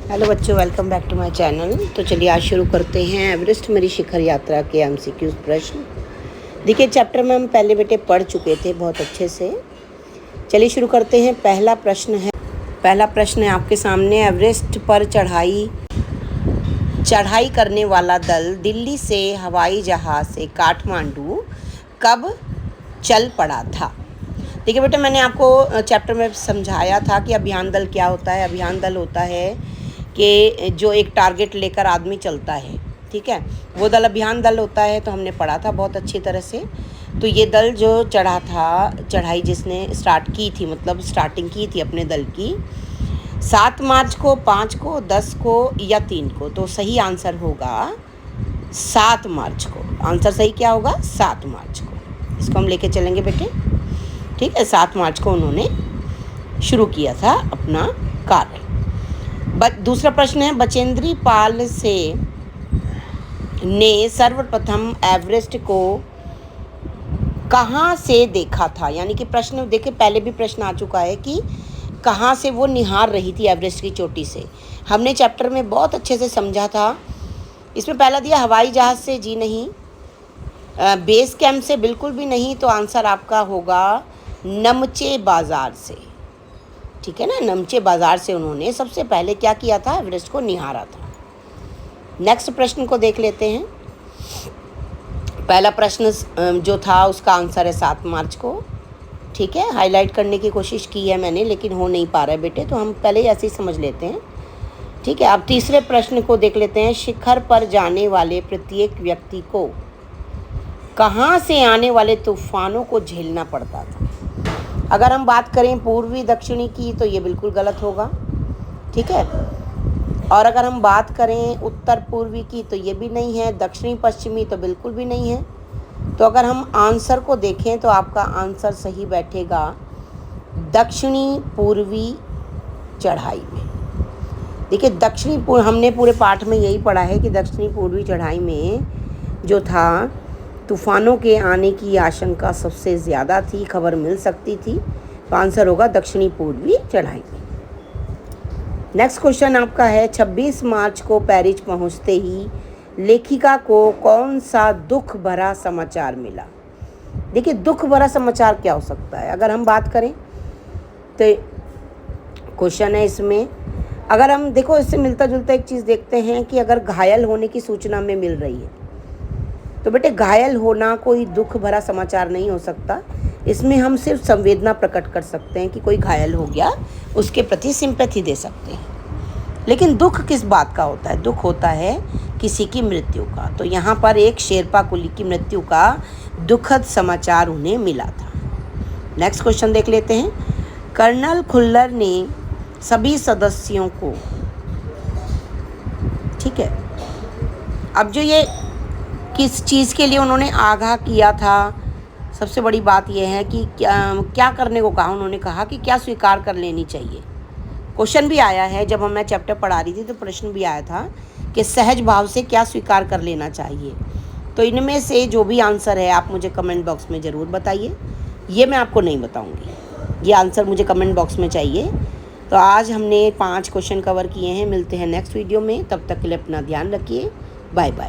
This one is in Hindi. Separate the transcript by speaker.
Speaker 1: हेलो बच्चों, welcome back to my channel. तो चलिए आज शुरू करते हैं एवरेस्ट मेरी शिखर यात्रा के एमसीक्यूज प्रश्न। देखिए चैप्टर में हम पहले बेटे पढ़ चुके थे बहुत अच्छे से। चलिए शुरू करते हैं। पहला प्रश्न है आपके सामने। एवरेस्ट पर चढ़ाई करने वाला दल दिल्ली से हवाई जहाज़ से काठमांडू कब चल पड़ा था? देखिए बेटा, मैंने आपको चैप्टर में समझाया था कि अभियान दल क्या होता है। अभियान दल होता है कि जो एक टारगेट लेकर आदमी चलता है, ठीक है, वो दल अभियान दल होता है। तो हमने पढ़ा था बहुत अच्छी तरह से। तो ये दल जो चढ़ा था, चढ़ाई जिसने स्टार्ट की थी, मतलब स्टार्टिंग की थी अपने दल की 7 मार्च को, 5 को, 10 को या 3 को। तो सही आंसर होगा 7 मार्च को। आंसर सही क्या होगा? 7 मार्च को। इसको हम लेके चलेंगे बेटे, ठीक है। 7 मार्च को उन्होंने शुरू किया था अपना कार्य। दूसरा प्रश्न है, बचेंद्री पाल ने सर्वप्रथम एवरेस्ट को कहाँ से देखा था? यानी कि प्रश्न देखिए, पहले भी प्रश्न आ चुका है कि कहाँ से वो निहार रही थी एवरेस्ट की चोटी से। हमने चैप्टर में बहुत अच्छे से समझा था। इसमें पहला दिया हवाई जहाज़ से, जी नहीं। बेस कैंप से, बिल्कुल भी नहीं। तो आंसर आपका होगा नमचे बाज़ार से, ठीक है ना। नमचे बाज़ार से उन्होंने सबसे पहले क्या किया था? एवरेस्ट को निहारा था। नेक्स्ट प्रश्न को देख लेते हैं। पहला प्रश्न जो था उसका आंसर है 7 मार्च को, ठीक है। हाईलाइट करने की कोशिश की है मैंने, लेकिन हो नहीं पा रहा है बेटे, तो हम पहले ऐसे ही समझ लेते हैं, ठीक है। अब तीसरे प्रश्न को देख लेते हैं। शिखर पर जाने वाले प्रत्येक व्यक्ति को कहाँ से आने वाले तूफानों को झेलना पड़ता था? अगर हम बात करें पूर्वी दक्षिणी की तो ये बिल्कुल गलत होगा, ठीक है। और अगर हम बात करें उत्तर पूर्वी की तो ये भी नहीं है। दक्षिणी पश्चिमी तो बिल्कुल भी नहीं है। तो अगर हम आंसर को देखें तो आपका आंसर सही बैठेगा दक्षिणी पूर्वी चढ़ाई में। देखिए हमने पूरे पाठ में यही पढ़ा है कि दक्षिणी पूर्वी चढ़ाई में जो था तूफानों के आने की आशंका सबसे ज़्यादा थी, खबर मिल सकती थी। तो आंसर होगा दक्षिणी पूर्वी चढ़ाई में। नेक्स्ट क्वेश्चन आपका है, 26 मार्च को पेरिस पहुंचते ही लेखिका को कौन सा दुख भरा समाचार मिला? देखिए दुख भरा समाचार क्या हो सकता है? अगर हम बात करें तो क्वेश्चन है इसमें, अगर हम देखो इससे मिलता जुलता एक चीज़ देखते हैं कि अगर घायल होने की सूचना में मिल रही है तो बेटे घायल होना कोई दुख भरा समाचार नहीं हो सकता। इसमें हम सिर्फ संवेदना प्रकट कर सकते हैं कि कोई घायल हो गया, उसके प्रति सिंपैथी दे सकते हैं। लेकिन दुख किस बात का होता है? दुख होता है किसी की मृत्यु का। तो यहाँ पर एक शेरपा कुली की मृत्यु का दुखद समाचार उन्हें मिला था। नेक्स्ट क्वेश्चन देख लेते हैं। कर्नल खुल्लर ने सभी सदस्यों को, ठीक है, अब जो ये किस चीज़ के लिए उन्होंने आगाह किया था, सबसे बड़ी बात यह है कि क्या करने को कहा। उन्होंने कहा कि क्या स्वीकार कर लेनी चाहिए। क्वेश्चन भी आया है, जब मैं चैप्टर पढ़ा रही थी तो प्रश्न भी आया था कि सहज भाव से क्या स्वीकार कर लेना चाहिए। तो इनमें से जो भी आंसर है आप मुझे कमेंट बॉक्स में ज़रूर बताइए। ये मैं आपको नहीं बताऊँगी, ये आंसर मुझे कमेंट बॉक्स में चाहिए। तो आज हमने 5 क्वेश्चन कवर किए हैं। मिलते हैं नेक्स्ट वीडियो में, तब तक के लिए अपना ध्यान रखिए। Bye bye.